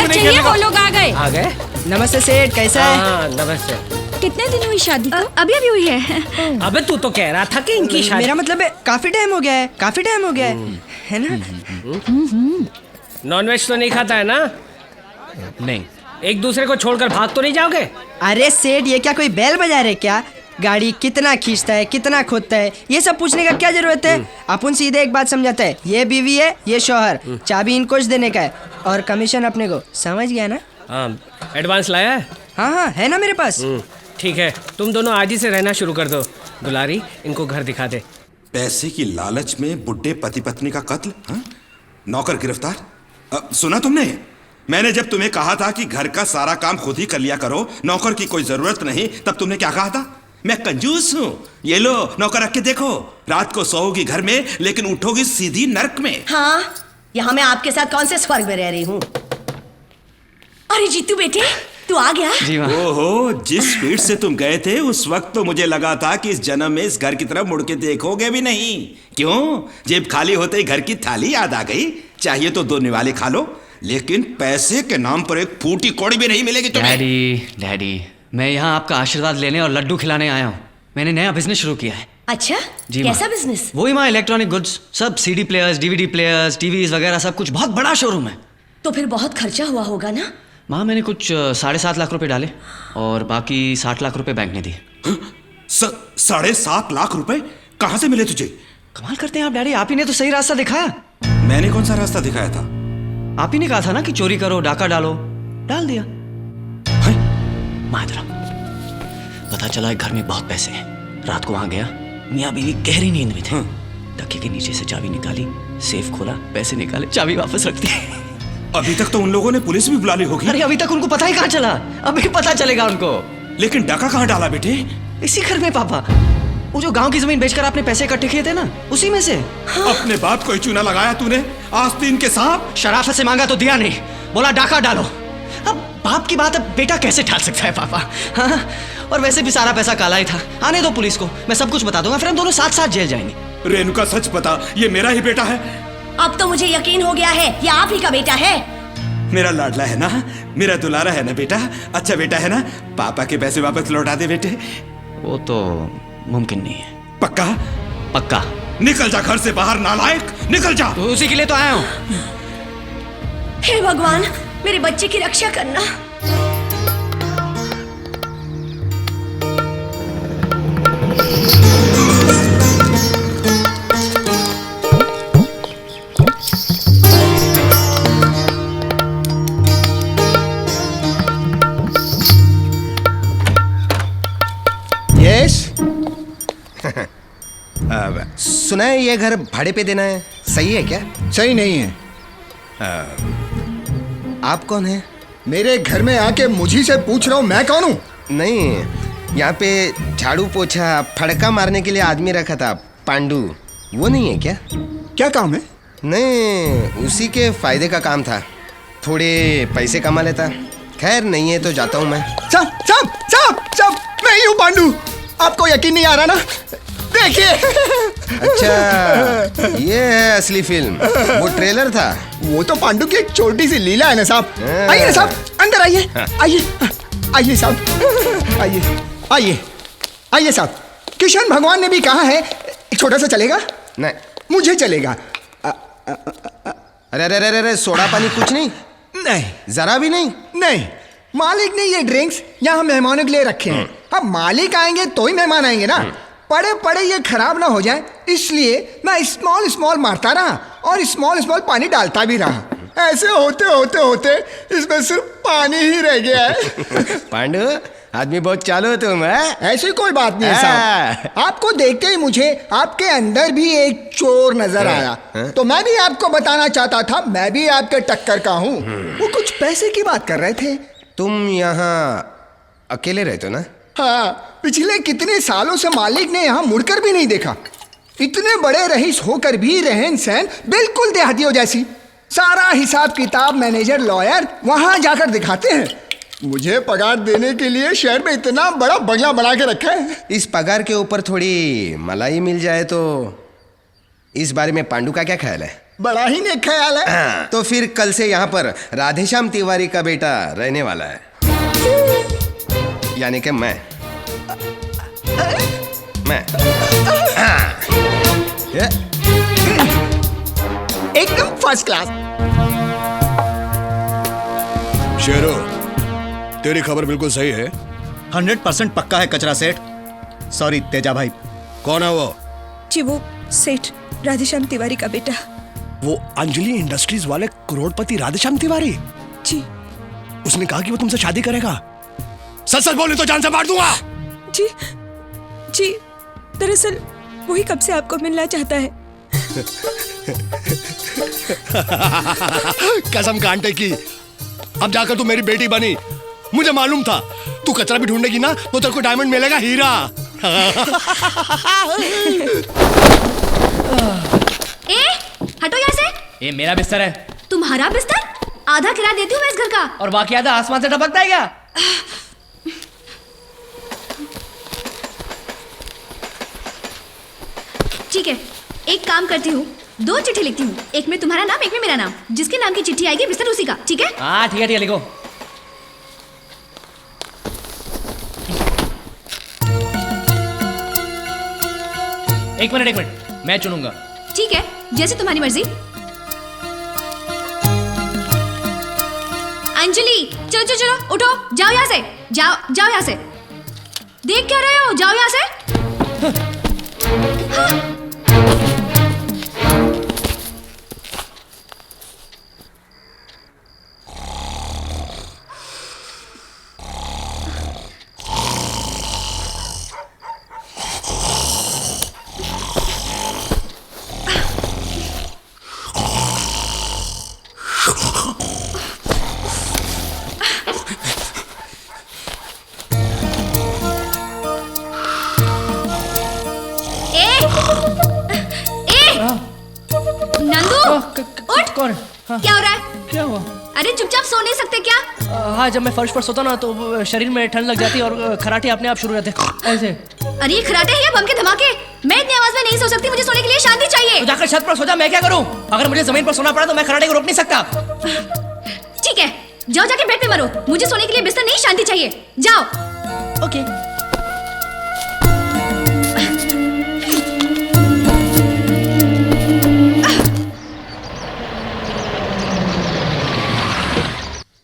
क्या चाहिए? वो लोग आ गए। आ गए? नमस्ते सेठ, कैसा है? हाँ नमस्ते। कितने दिन हुई शादी को? अभी अभी हुई है। अबे तू तो कह रहा था कि इनकी शादी। मेरा मतलब है काफी टाइम हो गया है, काफी टाइम हो गया है ना? नॉनवेज तो नहीं खाता है ना? नहीं। एक दूसरे को छोड़कर भाग तो नहीं जाओगे? अरे सेठ, ये क्या कोई बैल बजा रहे क्या? गाड़ी कितना खींचता है, कितना खोदता है, ये सब पूछने का क्या जरूरत है? अपन सीधे एक बात समझाते हैं, ये बीवी है, ये शौहर, चाबी इनको देने का है और कमीशन अपने को। समझ गया ना? हाँ। एडवांस लाया है? हाँ है ना मेरे पास। ठीक है, तुम दोनों आज ही से रहना शुरू कर दो। दुलारी, इनको घर दिखा दे। पैसे की लालच में बुड्ढे पति पत्नी का कत्ल, हाँ? नौकर गिरफ्तार। सुना तुमने? मैंने जब तुम्हें कहा था कि घर का सारा काम खुद ही कर लिया करो, नौकर की कोई जरूरत नहीं, तब तुमने क्या कहा था? मैं कंजूस हूँ, ये लो नौकर रख के देखो। रात को सोओगी घर में, लेकिन उठोगी सीधी नर्क में। हाँ, यहाँ मैं आपके साथ कौन से स्वर्ग में रह रही हूँ? अरे जीतू बेटे, तू आ गया? जी माँ। ओहो, जिस स्पीड से तुम गए थे उस वक्त तो मुझे लगा था कि इस जन्म में इस घर की तरफ मुड़ के देखोगे भी नहीं। क्यों? जेब खाली होते ही घर की थाली याद आ गई। चाहिए तो 2 निवाले खा लो, लेकिन पैसे के नाम पर एक फूटी कौड़ी भी नहीं मिलेगी तुम्हें। डैडी, मैं यहाँ आपका आशीर्वाद लेने और लड्डू खिलाने आया हूँ। मैंने नया बिजनेस शुरू किया है। अच्छा, जी कैसा माँ। बिजनेस? वही माँ, इलेक्ट्रॉनिक गुड्स, सब CD players, DVD players, TVs वगैरह सब कुछ। बहुत बड़ा शोरूम है। तो फिर बहुत खर्चा हुआ होगा ना? माँ, मैंने कुछ 7.5 लाख रुपए डाले और बाकी 60 लाख रुपए बैंक ने दिए। 7.5 लाख रुपए कहाँ से मिले तुझे? कमाल करते हैं आप डैडी, आप ही ने तो सही रास्ता दिखाया। मैंने कौन सा रास्ता दिखाया था? आप ही ने कहा था ना कि चोरी करो, डाका डालो, डाल दिया। माँ इधर आओ। पता चला एक घर में बहुत पैसे हैं। रात को वहां गया, मियाँ बीवी गहरी नींद में थे। तकिए के नीचे से चाबी निकाली, सेफ खोला, पैसे निकाले, चाबी वापस रख दी। अभी तक तो उन लोगों ने पुलिस भी बुला ली होगी। अरे अभी तक उनको पता ही कहाँ चला? अभी पता चलेगा उनको। लेकिन डाका कहाँ डाला बेटे? इसी घर में पापा। वो जो गांव की जमीन बेचकर आपने पैसे इकट्ठे किए थे ना, उसी में से। अपने बाप को ही चूना लगाया तूने, आस्तीन के सांप। शराफत से मांगा तो दिया नहीं, बोला डाका डालो। अब बाप की बात अब बेटा कैसे टाल सकता है पापा? हाँ? और वैसे भी सारा पैसा काला ही था। आने दो पुलिस को, मैं सब कुछ बता दूंगा, फिर हम दोनों साथ साथ जेल जाएंगे। रेणुका, सच बता, ये मेरा ही बेटा है? अब तो मुझे यकीन हो गया है, ये आप ही का बेटा है। मेरा लाडला है ना, मेरा दुलारा है ना बेटा, अच्छा बेटा है ना? पापा के पैसे वापस लौटा दे बेटे। वो तो मुमकिन नहीं है। पक्का? पक्का। निकल जा घर से बाहर, नालायक, निकल जा। तो उसी के लिए तो आया हूँ। हे भगवान, मेरे बच्चे की रक्षा करना। यस। सुना है ये घर भाड़े पे देना है, सही है क्या? सही नहीं है। आप कौन हैं? मेरे घर में आके मुझी से पूछ रहा हूँ मैं कौन हूँ? नहीं, यहाँ पे झाड़ू पोछा फड़का मारने के लिए आदमी रखा था, पांडू, वो नहीं है क्या? क्या काम है? नहीं, उसी के फायदे का काम था, थोड़े पैसे कमा लेता। खैर नहीं है तो जाता हूँ मैं। साहब साहब साहब साहब, मैं ही हूँ पांडू। आपको यकीन नहीं आ रहा ना? देखिए। अच्छा, ये है असली फिल्म, वो ट्रेलर था। वो तो पांडू की एक छोटी सी लीला है ना साहब। आइए ना साहब, अंदर आइए, आइए आइए साहब, आइए आइए आइए साहब। किशन भगवान ने भी कहा है छोटा सा चलेगा? नहीं, मुझे चलेगा। अरे अरे अरे अरे, सोडा पानी कुछ नहीं? नहीं, जरा भी नहीं? नहीं, मालिक ने ये ड्रिंक्स यहाँ मेहमानों के लिए रखे हैं। अब मालिक आएंगे तो ही मेहमान आएंगे ना। पड़े पड़े ये खराब ना हो जाए, इसलिए मैं स्मॉल स्मॉल मारता रहा और स्मॉल स्मॉल पानी डालता भी रहा। ऐसे होते होते होते इसमें सिर्फ पानी ही रह गया है। पांडू, आदमी बहुत चालू हो तुम है? ऐसी कोई बात नहीं है साहब। आपको देखते ही मुझे आपके अंदर भी एक चोर नजर आया, तो मैं भी आपको बताना चाहता था मैं भी आपके टक्कर का हूँ। वो कुछ पैसे की बात कर रहे थे। तुम यहाँ अकेले रहते हो ना? हाँ, पिछले कितने सालों से मालिक ने यहाँ मुड़कर भी नहीं देखा। इतने बड़े रईस होकर भी रहन सहन बिल्कुल देहातियों जैसी। सारा हिसाब किताब मैनेजर लॉयर वहां जाकर दिखाते हैं। मुझे पगार देने के लिए शहर में इतना बड़ा बंगला बना के रखा है। इस पगार के ऊपर थोड़ी मलाई मिल जाए तो। इस बारे में पांडू का क्या ख्याल है? बड़ा ही नेक ख्याल है। हाँ, तो फिर कल से यहाँ पर राधेश्याम तिवारी का बेटा रहने वाला है, यानी कि मैं। हाँ। ये, एकदम फर्स्ट क्लास। शेरो, तेरी खबर बिल्कुल सही है। 100% पक्का है कचरा सेठ। सॉरी तेजा भाई। कौन है वो? जी वो सेठ राधेश्याम तिवारी का बेटा। वो अंजलि इंडस्ट्रीज वाले करोड़पति राधेश्याम तिवारी? जी। उसने कहा कि वो तुमसे शादी करेगा। सच सच बोले तो जान से मार दूंगा। जी जी, दरअसल वही कब से आपको मिलना चाहता है। कसम कांटे की, अब जाकर तू मेरी बेटी बनी। मुझे मालूम था तू कचरा भी ढूंढेगी ना तो तेरे को डायमंड मिलेगा, हीरा। ए, हटो यहाँ से। ये मेरा बिस्तर है। तुम्हारा बिस्तर? आधा किराया देती हूँ मैं इस घर का। और बाकी आधा आसमान से टपकता है क्या? ठीक है, एक काम करती हूँ, 2 चिट्ठी लिखती हूँ, एक में तुम्हारा नाम, एक में मेरा नाम। जिसके नाम की चिट्ठी आएगी बिस्तर उसी का, ठीक है? हाँ ठीक है लिखो। एक मिनट, मैं चुनूंगा। ठीक है, जैसे तुम्हारी मर्जी। अंजलि, चलो चलो चलो, उठो, जाओ यहाँ से, जाओ यहाँ से। देख क्या रहे हो, जाओ यहाँ से। हाँ। कौन? हाँ। क्या हो रहा है? क्या हुआ? अरे चुपचाप सो नहीं सकते क्या? हाँ, जब मैं फर्श पर सोता ना तो शरीर में ठंड लग जाती है और खराटे अपने आप शुरू रहते ऐसे। अरे ये खराटे हैं या बम के धमाके? मैं इतनी आवाज में नहीं सो सकती, मुझे सोने के लिए शांति चाहिए। तो जाकर छत पर सो जा, मैं क्या करूं? अगर मुझे जमीन पर सोना पड़ा तो मैं खराटे को रोक नहीं सकता। ठीक है, जाओ जाके बेड पे मरो, मुझे सोने के लिए बिस्तर नहीं, शांति चाहिए, जाओ। ओके।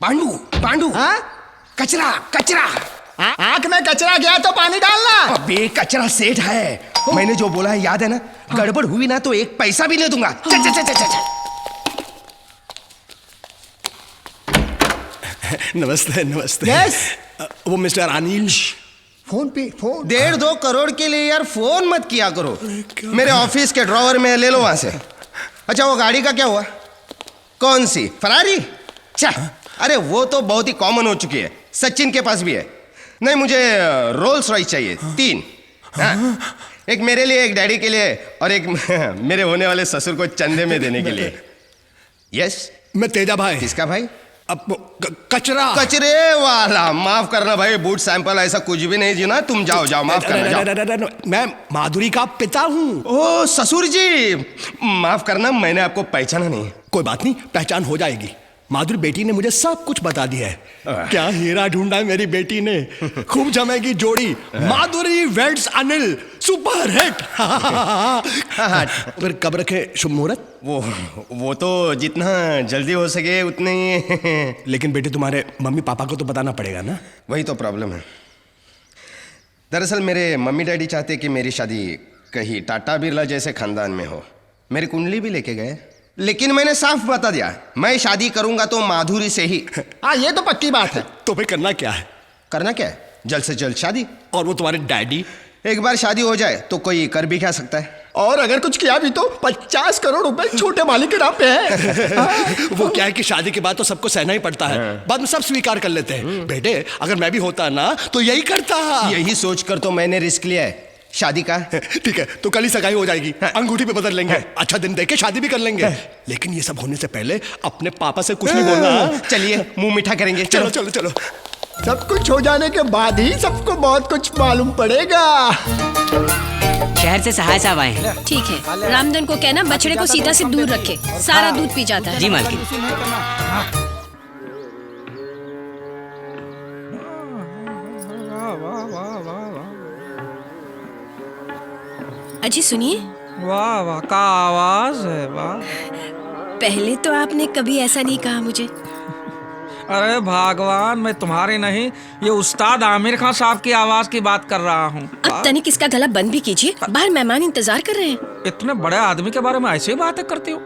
पांडू पांडू, हाँ? कचरा कचरा। आंख में कचरा गया तो पानी डालना। अबे कचरा सेठ है, मैंने जो बोला है याद है ना? गड़बड़ हुई ना तो 1 पैसा भी नहीं दूंगा। चल चल चल चल। नमस्ते नमस्ते। यस। वो मिस्टर अनिल। फोन पे फोन। 1.5-2 करोड़ के लिए यार फोन मत किया करो। मेरे ऑफिस के ड्रॉवर में ले लो वहां से। अच्छा वो गाड़ी का क्या हुआ? कौन सी? फरारी? अरे वो तो बहुत ही कॉमन हो चुकी है, सचिन के पास भी है। नहीं मुझे रोल्स रॉयस चाहिए 3। हाँ? एक मेरे लिए, एक डैडी के लिए और एक मेरे होने वाले ससुर को चंदे में देने के लिए। यस। मैं तेजा भाई। किसका भाई? अब कचरा। कचरे वाला। माफ करना भाई, बूट सैंपल ऐसा कुछ भी नहीं जी ना। तुम जाओ जाओ, माफ करना जाओ। मैं माधुरी का पिता हूँ। ओ ससुर जी, माफ करना, मैंने आपको पहचाना नहीं। कोई बात नहीं, पहचान हो जाएगी। माधुरी बेटी ने मुझे सब कुछ बता दिया है। क्या हीरा ढूंढा है मेरी बेटी ने। खूब जमेगी जोड़ी। माधुरी वेड्स अनिल, सुपर हिट। फिर कब रखे शुभ मुहूर्त? वो तो जितना जल्दी हो सके उतने ही। लेकिन बेटे तुम्हारे मम्मी पापा को तो बताना पड़ेगा ना। वही तो प्रॉब्लम है। दरअसल मेरे मम्मी डैडी चाहते कि मेरी शादी कहीं टाटा बिरला जैसे खानदान में हो। मेरी कुंडली भी लेके गए, लेकिन मैंने साफ बता दिया, मैं शादी करूंगा तो माधुरी से ही। हाँ ये तो पक्की बात है। तो फिर करना क्या है? करना क्या है? जल्द से जल्द शादी। और वो तुम्हारे डैडी? एक बार शादी हो जाए तो कोई कर भी क्या सकता है। और अगर कुछ किया भी तो 50 करोड़ रुपए छोटे मालिक के नाम पे है। वो क्या है कि शादी के बाद तो सबको सहना ही पड़ता है, बाद में सब स्वीकार कर लेते हैं। बेटे अगर मैं भी होता ना तो यही करता। यही सोचकर तो मैंने रिस्क लिया है शादी का। ठीक है, तो कल ही सगाई हो जाएगी। अंगूठी पे बदल लेंगे, अच्छा दिन देख के शादी भी कर लेंगे। लेकिन ये सब होने से पहले अपने पापा से कुछ नहीं बोलना। चलिए मुंह मीठा करेंगे। चलो चलो चलो। सब कुछ हो जाने के बाद ही सबको बहुत कुछ मालूम पड़ेगा। शहर से सहाय साहब आए हैं। ठीक है, रामधन को कहना बछड़े को सीता से दूर रखे, सारा दूध पी जाता है। जी मालकिन। अजी सुनिए। वाह वाह, का आवाज है, वाह। पहले तो आपने कभी ऐसा नहीं कहा मुझे। अरे भगवान, मैं तुम्हारी नहीं, ये उस्ताद आमिर खान साहब की आवाज की बात कर रहा हूँ। अब तनिक इसका गला बंद भी कीजिए, बाहर मेहमान इंतजार कर रहे हैं। इतने बड़े आदमी के बारे में ऐसी बातें करती हो?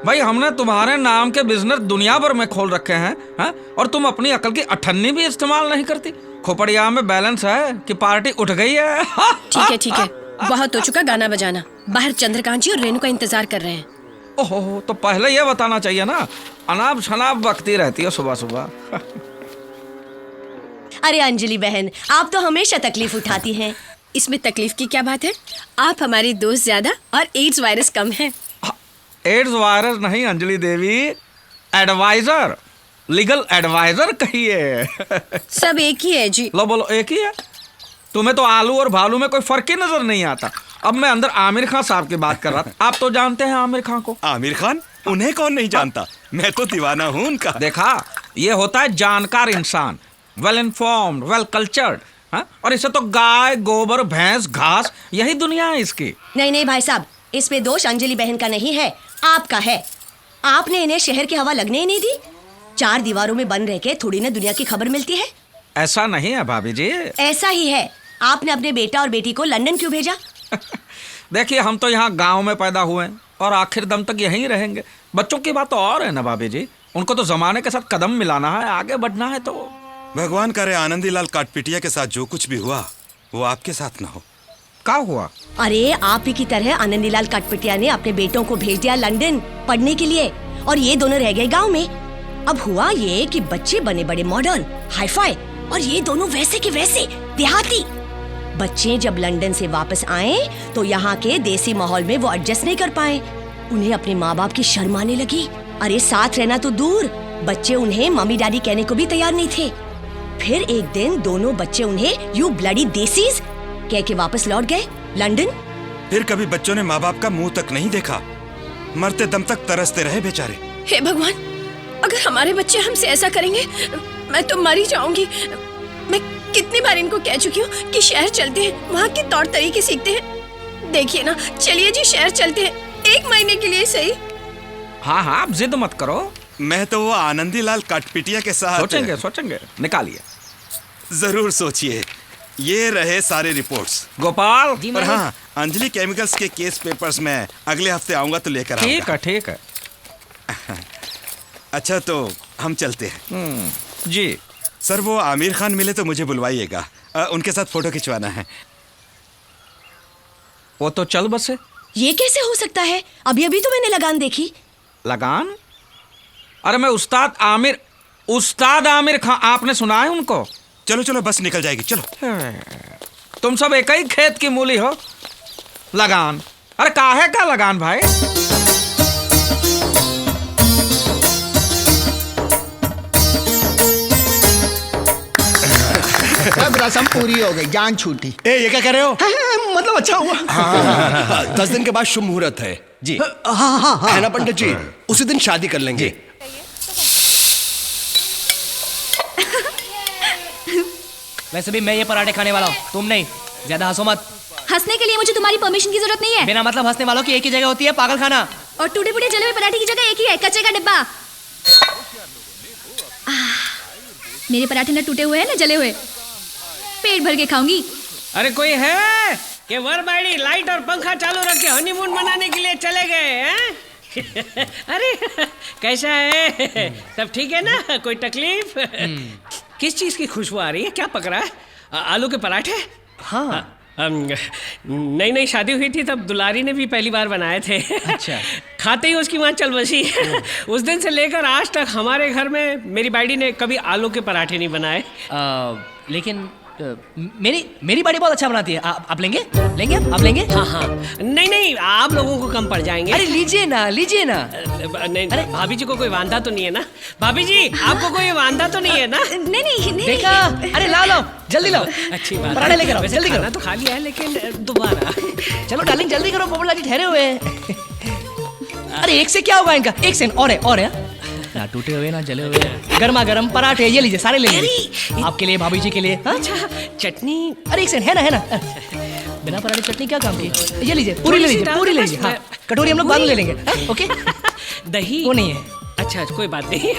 भाई हमने तुम्हारे नाम के बिजनेस दुनिया भर में खोल रखे हैं, और तुम अपनी अकल की अठन्नी भी इस्तेमाल नहीं करती। खोपड़िया में बैलेंस है कि पार्टी उठ गई है। ठीक है, बहुत हो चुका गाना बजाना। बाहर चंद्रकांत जी और रेणु का इंतजार कर रहे हैं। ओहो, तो पहले ये बताना चाहिए ना, अनाप शनाप बकती रहती है सुबह सुबह। अरे अंजलि बहन, आप तो हमेशा तकलीफ उठाती हैं। इसमें तकलीफ की क्या बात है? आप हमारी दोस्त ज्यादा और एड्स वायरस कम है। एड्स वायरस नहीं अंजलि देवी, एडवाइजर, लीगल एडवाइजर कहिए। सब एक ही है जी। लो बोलो, एक ही है। तुम्हें तो आलू और भालू में कोई फर्क ही नजर नहीं आता। अब मैं अंदर आमिर खान साहब की बात कर रहा था। आप तो जानते हैं आमिर खान को। आमिर खान? उन्हें कौन नहीं जानता, मैं तो दीवाना हूँ उनका। देखा, ये होता है जानकार इंसान, वेल इन्फॉर्म्ड, वेल कल्चर्ड, और इसे तो गाय, गोबर, भैंस, घास, यही दुनिया है इसकी। नहीं भाई साहब, इसमें दोष अंजलि बहन का नहीं है, आपका है। आपने इन्हें शहर की हवा लगने ही नहीं दी। 4 दीवारों में बंद रह के थोड़ी ना दुनिया की खबर मिलती है। ऐसा नहीं है भाभी जी। ऐसा ही है। आपने अपने बेटा और बेटी को लंदन क्यों भेजा? देखिए, हम तो यहाँ गांव में पैदा हुए हैं और आखिर दम तक यहीं रहेंगे। बच्चों की बात तो और है ना भाभी जी, उनको तो जमाने के साथ कदम मिलाना है, आगे बढ़ना है। तो भगवान करे आनंदीलाल काटपिटिया के साथ जो कुछ भी हुआ वो आपके साथ ना हो। क्या हुआ? अरे आप ही की तरह आनंदीलाल काटपिटिया ने अपने बेटों को भेज दिया लंदन पढ़ने के लिए, और ये दोनों रह गए गाँव में। अब हुआ ये कि बच्चे बने बड़े मॉडर्न, हाईफाई, और ये दोनों वैसे के वैसे देहाती। बच्चे जब लंदन से वापस आए तो यहाँ के देसी माहौल में वो एडजस्ट नहीं कर पाए। उन्हें अपने माँ बाप की शर्म आने लगी। अरे साथ रहना तो दूर, बच्चे उन्हें मम्मी डैडी कहने को भी तैयार नहीं थे। फिर एक दिन दोनों बच्चे उन्हें यू ब्लडी देसीज कह के वापस लौट गए लंदन। फिर कभी बच्चों ने माँ बाप का मुंह तक नहीं देखा, मरते दम तक तरसते रहे बेचारे। हे भगवान, अगर हमारे बच्चे हमसे ऐसा करेंगे मैं तो मर ही जाऊंगी। मैं कितनी बार इनको कह चुकी हूँ कि शहर चलते हैं, वहाँ के तौर तरीके सीखते हैं। देखिए ना, चलिए जी शहर चलते हैं, 1 महीने के लिए सही। हाँ, आप जिद मत करो। मैं तो वो आनंदीलाल काटपिटिया के साथ सोचेंगे, निकालिए। जरूर सोचिए। ये रहे सारे रिपोर्ट्स। गोपाल। और हाँ, अंजलि केमिकल्स के केस पेपर्स में अगले हफ्ते आऊंगा तो लेकर आऊंगा। ठीक है। अच्छा, तो हम चलते हैं। जी सर, वो आमिर खान मिले तो मुझे बुलवाइएगा, उनके साथ फोटो खिंचवाना है। वो तो चल बसे। ये कैसे हो सकता है? अभी तो मैंने लगान देखी। लगान? अरे मैं उस्ताद आमिर खान, आपने सुना है उनको? चलो बस निकल जाएगी, चलो। तुम सब एक ही खेत की मूली हो। लगान? अरे काहे का लगान भाई? सब रस्म पूरी हो गई, जान छूटी। ये क्या कर रहे हो? मतलब अच्छा हुआ। 10 दिन के बाद शुभ मुहूर्त है जी। हाँ। है ना पंडित जी? उसी दिन शादी कर लेंगे। वैसे भी मैं ये पराठे खाने वाला हूँ, तुम नहीं। ज्यादा हंसो मत। हंसने के लिए मुझे तुम्हारी परमिशन की जरूरत नहीं है। बिना मतलब हंसने वालों की एक ही जगह होती है, पागल खाना। और टूटे फूटे जले हुए पराठे की जगह एक ही है, कच्चे का डिब्बा। मेरे पराठे ना टूटे हुए हैं ना जले हुए, पेट भर के खाऊंगी। अरे कोई है कि वरबाड़ी लाइट और पंखा चालू रख के हनीमून मनाने के लिए चले गए हैं? अरे कैसा है, सब ठीक है ना? कोई तकलीफ? किस चीज की खुशबू आ रही है? क्या पक रहा है? आलू के पराठे? हाँ। नई शादी हुई थी तब दुलारी ने भी पहली बार बनाए थे। अच्छा। खाते ही उसकी वहाँ चल बसी। उस दिन से लेकर आज तक हमारे घर में मेरी बाड़ी ने कभी आलू के पराठे नहीं बनाए। लेकिन मेरी बाड़ी बहुत अच्छा बनाती है। आप लेंगे लेंगे आप लेंगे? हाँ हाँ, नहीं नहीं, आप लोगों को कम पड़ जाएंगे। अरे लीजिए ना लीजिए ना। नहीं, भाभी जी को कोई वांदा तो नहीं है ना? भाभी जी आपको कोई वांदा तो नहीं है ना? नहीं नहीं नहीं देखा? अरे लाओ जल्दी लाओ। अच्छी बात। पराठे लेकर आओ, वैसे जल्दी करो। खाना तो खा लिया है, लेकिन दोबारा। चलो डार्लिंग जल्दी करो, पोपटलाल जी ठहरे हुए हैं। अरे एक से क्या होगा इनका, एक से और है ना, टूटे हुए ना जले हुए गर्मा गर्म पराठे, ये लीजिए सारे ले लीजिए, आपके लिए भाभी जी के लिए। हाँ? अच्छा, चटनी? अरे एक सेकंड, है ना बिना पराठे चटनी क्या काम की, ये लीजिए पूरी ले लीजिए, पूरी ले लीजिए। हाँ, कटोरी हम लोग बाद में ले लेंगे। ओके दही वो नहीं है। अच्छा कोई बात नहीं,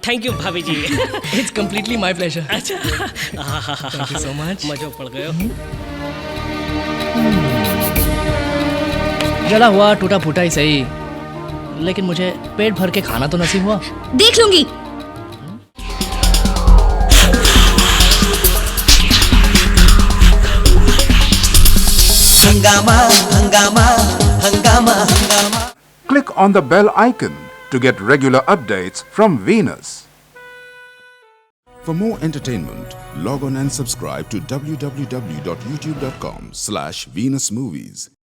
थैंक यू भाभी ji. It's completely my pleasure. अच्छा थैंक यू सो मच। मजा पड़ गए। जला हुआ टूटा फूटा ही सही, लेकिन मुझे पेट भर के खाना तो नसीब हुआ। देख लूंगी। हंगामा हंगामा हंगामा हंगामा। Click on the bell icon to get regular updates from Venus. For more entertainment, log on and subscribe to www.youtube.com/Venus Movies.